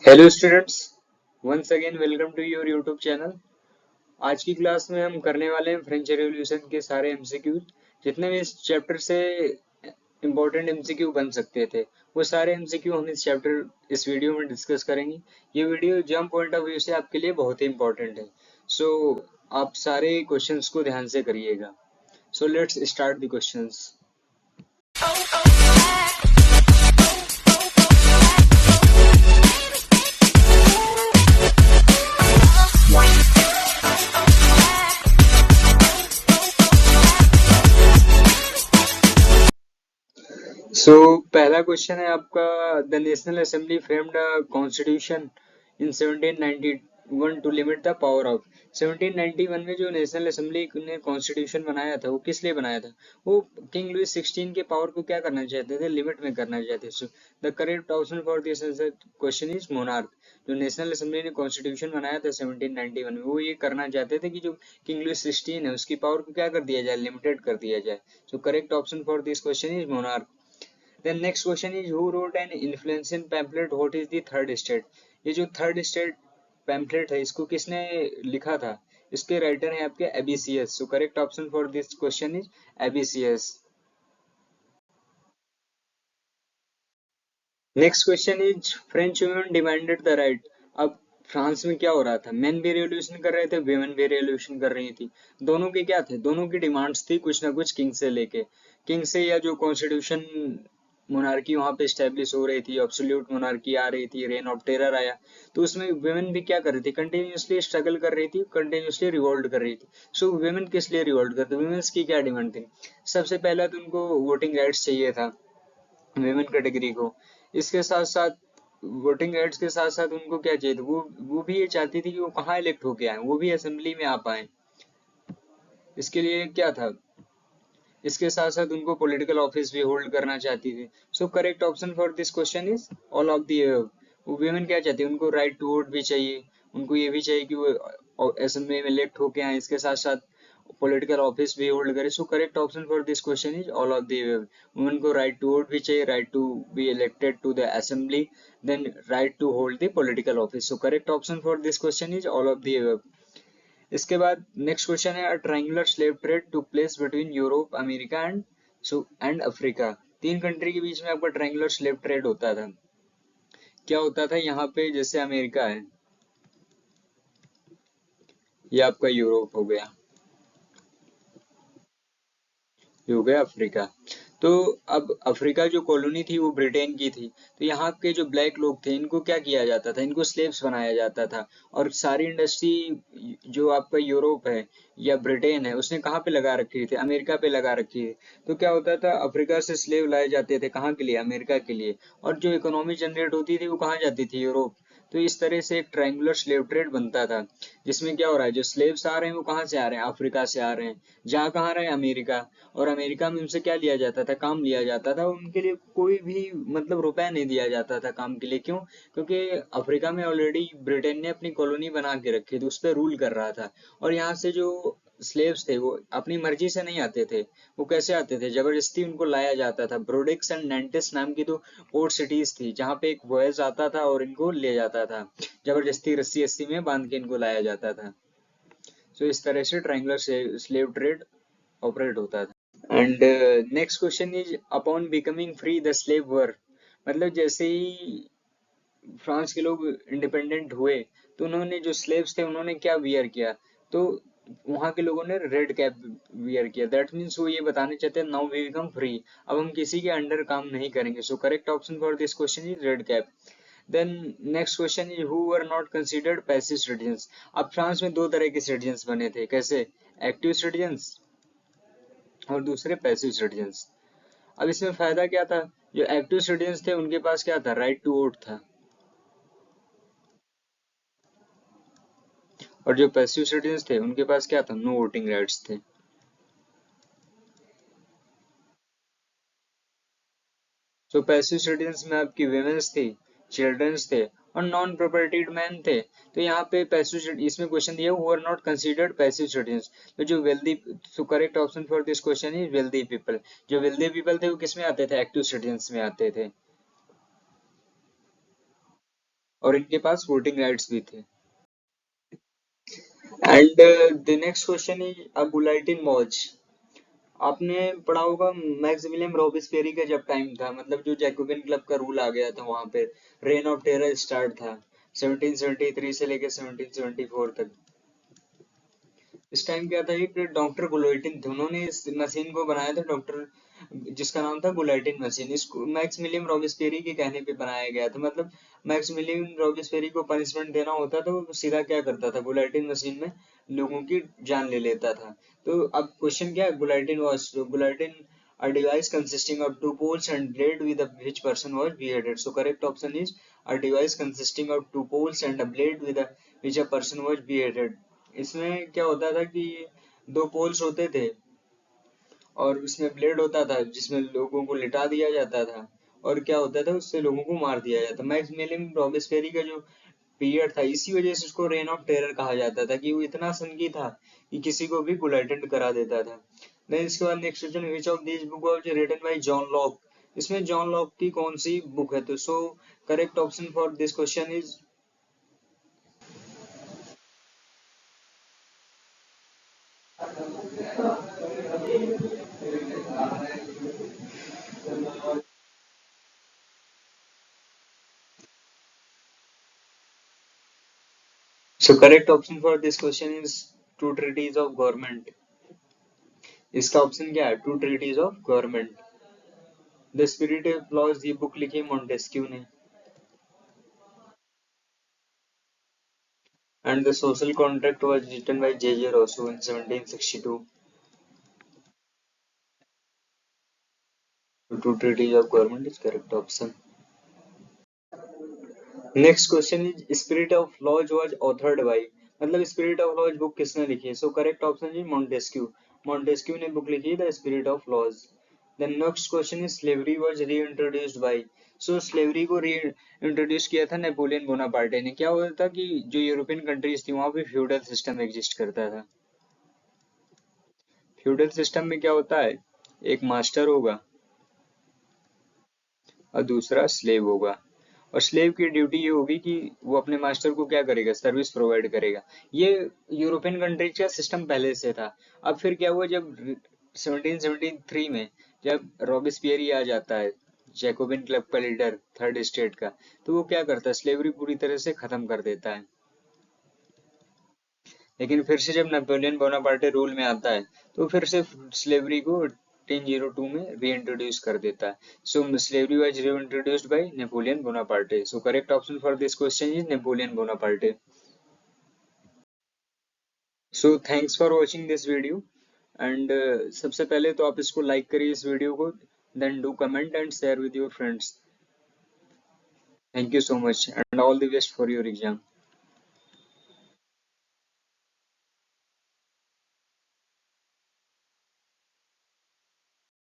Hello students, once again welcome to your YouTube channel. आज की class में हम करने वाले हैं फ्रेंच रेवोल्यूशन के सारे एमसीक्यू। जितने भी इस चैप्टर से इम्पोर्टेंट एमसीक्यू बन सकते थे वो सारे एमसीक्यू हम इस वीडियो में डिस्कस करेंगे। ये video exam point of view से आपके लिए बहुत ही इम्पोर्टेंट है। सो आप सारे क्वेश्चंस को ध्यान से करिएगा। So let's start the questions. So पहला क्वेश्चन है आपका, the national assembly framed a constitution in 1791 to limit the power of. 1791 में जो नेशनल असेंबली ने कॉन्स्टिट्यूशन बनाया था वो किस लिए बनाया था? वो किंग लुइस 16 के पावर को क्या करना चाहते थे? लिमिट में करना चाहते थे। The correct option for this question is monarch. जो नेशनल असेंबली ने कॉन्स्टिट्यूशन बनाया था 1791 में, वो ये करना चाहते थे कि जो किंग लुइस 16 है उसकी पावर को क्या कर दिया जाए? लिमिटेड कर दिया जाए। सो correct option for this question is monarch. Then next question is, who wrote an influential pamphlet? What is the third state? ये जो थर्ड स्टेट पैम्फलेट है इसको किसने लिखा था? इसके राइटर हैं आपके Abbe Sieyes. So correct option for this question is Abbe Sieyes. Next question is, French women demanded the right. अब फ्रांस में क्या हो रहा था? मेन भी रेवोल्यूशन कर रहे थे, वेमेन भी रेवोल्यूशन कर रही थी। दोनों के क्या थे? दोनों की डिमांड्स थी कुछ ना कुछ किंग से लेके। किंग से, या जो कॉन्स्टिट्यूशन मोनार्की वहां पे स्टेब्लिश हो रही थी, एब्सोल्यूट मोनार्की आ रही थी, रेन ऑफ टेरर आया, तो उसमें वेमेन भी क्या कर रही थी? कंटिन्यूसली स्ट्रगल कर रही थी, कंटिन्यूसली रिवोल्ट कर रही थी। सो वेमेन किस लिए रिवोल्ट करती? वेमेन्स की क्या डिमांड थी? सबसे पहला तो उनको वोटिंग राइट्स चाहिए था, वेमेन कैटेगरी को। इसके साथ साथ वोटिंग राइट्स के साथ साथ उनको क्या चाहिए था? वो भी ये चाहती थी कि वो कहाँ इलेक्ट होके आए, वो भी असेंबली में आ पाए। इसके लिए क्या था? इसके साथ साथ उनको पॉलिटिकल ऑफिस भी होल्ड करना चाहती थी। सो correct option for this question is all of the above. वो वुमेन क्या चाहती है? उनको राइट टू वोट भी चाहिए, उनको ये भी चाहिए कि वो असेंबली में इलेक्ट होके आए, इसके साथ साथ पॉलिटिकल ऑफिस भी होल्ड करे। So correct option for this question is all of the above. Women को राइट टू वोट भी चाहिए, right to be elected to the assembly, then right to hold the political office. So correct option for this question is all of the above. इसके बाद next question है, a triangular slave trade took place between Europe, America and Africa. तीन country के बीच में आपका triangular slave trade होता था। क्या होता था यहाँ पे? जैसे अमेरिका है, ये आपका यूरोप हो गया, ये हो गया अफ्रीका। तो अब अफ्रीका जो कॉलोनी थी वो ब्रिटेन की थी। तो यहाँ के जो ब्लैक लोग थे इनको क्या किया जाता था? इनको स्लेव्स बनाया जाता था। और सारी इंडस्ट्री जो आपका यूरोप है या ब्रिटेन है उसने कहाँ पे लगा रखी थी? अमेरिका पे लगा रखी है। तो क्या होता था? अफ्रीका से स्लेव लाए जाते थे, कहाँ के लिए? अमेरिका के लिए। और जो इकोनॉमी जनरेट होती थी वो कहाँ जाती थी? यूरोप। तो इस तरह से एक ट्रायंगुलर स्लेव ट्रेड बनता था, जिसमें क्या हो रहा है? जो स्लेव्स आ रहे हैं वो कहाँ से आ रहे हैं? अफ्रीका से आ रहे हैं। जहाँ कहाँ रहे? अमेरिका। और अमेरिका में उनसे क्या लिया जाता था? काम लिया जाता था। उनके लिए कोई भी मतलब रुपया नहीं दिया जाता था काम के लिए। क्यों? क्योंकि अफ्रीका में ऑलरेडी ब्रिटेन ने अपनी कॉलोनी बना के रखी थी, उस पर रूल कर रहा था। और यहाँ से जो स्लेव्स थे वो अपनी मर्जी से नहीं आते थे। वो कैसे आते थे? जबरदस्ती उनको लाया जाता था। ब्रोडिक्स एंड नेंटिस नाम की दो पोर्ट सिटीज थी जहाँ पे एक वॉयज आता था और इनको ले जाता था, जबरदस्ती रस्सी रस्सी में बांध के इनको लाया जाता था। सो इस तरह से ट्रायंगुलर स्लेव ट्रेड ऑपरेट होता था। And next question is, upon becoming free the slave were. मतलब जैसे ही फ्रांस के लोग इंडिपेंडेंट हुए तो उन्होंने, जो स्लेव्स थे, उन्होंने क्या वियर किया? तो वहां के लोगों ने रेड कैप वियर किया। दैट मीन्स वो ये बताने चाहते हैं, नाउ वी बिकम फ्री, अब हम किसी के अंडर काम नहीं करेंगे। So correct option for this question is red cap. Then next question is, who were not considered passive citizens. अब फ्रांस में दो तरह के सिटीजन्स बने थे। कैसे? एक्टिव सिटीजन्स और दूसरे पैसिव सिटीजन्स। अब इसमें फायदा क्या था? जो एक्टिव सिटीजन्स थे उनके पास क्या था? राइट टू वोट था। और जो पैसिव सिटीजन्स थे उनके पास क्या था? नो वोटिंग राइट्स थे। तो पैसिव सिटीजन्स में आपकी वुमेन्स थी, चिल्ड्रंस थे और नॉन प्रॉपर्टीड मैन थे। तो यहाँ पे पैसिव, इसमें क्वेश्चन दिया who are not considered passive citizens. तो जो wealthy, so correct option for this question is wealthy people. जो वेल्दी पीपल थे वो किस में आते थे? एक्टिव सिटीजन्स में आते थे। और इनके पास वोटिंग राइट्स भी थे। And the next question is a bulletin watch. आपने पढ़ा होगा मैक्सिमिलियन रॉबेस्पियरी का जब टाइम था, मतलब जो जैकोबिन क्लब का रूल आ गया था, वहां पे रेन ऑफ टेरर स्टार्ट था 1773 से लेकर 1774 तक। इस टाइम क्या था, एक डॉक्टर गुलोटिन थे, उन्होंने इस मशीन को बनाया था, डॉक्टर जिसका नाम था गुलाइटिन मशीन। इसको मैक्सिमिलियन रॉबेस्पियरी के कहने पे बनाया गया था। मतलब मैक्सिमिलियन रॉबेस्पियरी को पनिशमेंट देना होता था, वो सीधा क्या करता था, गुलाइटिन मशीन में लोगों की जान ले लेता था। तो अब क्वेश्चन क्या है, गुलाइटिन was गुलाइटिन a device consisting of two poles and blade with which person was beheaded. So correct option is a device consisting of two poles and a blade with which a person was beheaded. इसमें क्या होता था कि दो poles होते थे और उसमें ब्लेड होता था जिसमें लोगों को लिटा दिया जाता था, और क्या होता था, उससे लोगों को मार दिया जाता। मैक्सिमिलियन रॉबेस्पेरी का जो पीरियड था, इसी वजह से उसको रेन ऑफ टेरर कहा जाता था कि वो इतना संगी था कि किसी को भी गुलाइटेड करा देता था। देन इसके बाद next question, which of this book was written by John Locke. इसमें जॉन लॉक की कौन सी बुक है, तो so correct option for this question is, so correct option for this question is two treatises of government. इसका option क्या है, two treatises of government. The spirit of laws ये बुक लिखी मॉन्टेस्क्यू ने। And the social contract was written by J Rousseau in 1762। To treatises of government is correct option. Next question is spirit of laws was authored by, मतलब spirit of laws book किसने लिखी है, so correct option is Montesquieu. Montesquieu ने book लिखी the spirit of laws. Then next question is slavery was reintroduced by, so slavery को री introduce किया था नेपोलियन बोनापार्टे ने। क्या हुआ था कि जो यूरोपियन कंट्रीज थी वहां पे फ्यूडल सिस्टम एग्जिस्ट करता था। फ्यूडल सिस्टम में क्या होता है, एक मास्टर होगा और दूसरा स्लेव होगा, और स्लेव की ड्यूटी ये होगी कि वो अपने मास्टर को क्या करेगा, सर्विस प्रोवाइड करेगा। ये यूरोपियन कंट्रीज का सिस्टम पहले से था। अब फिर क्या हुआ, जब 1773 में जब रॉबेस्पियरी आ जाता है, जैकोबिन क्लब का लीडर थर्ड स्टेट का, तो वो क्या करता है, स्लेवरी पूरी तरह से खत्म कर देता है। लेकिन फिर से जब नेपोलियन बोनापार्टे रूल में आता है तो फिर से स्लेवरी को 1002 में रीइंट्रोड्यूस कर देता है। So slavery was reintroduced by Napoleon Bonaparte. So correct option for this question is Napoleon Bonaparte. So thanks for watching this video and सबसे पहले तो आप इसको लाइक करिए इस वीडियो को, then do comment and share with your friends. Thank you so much and all the best for your exam.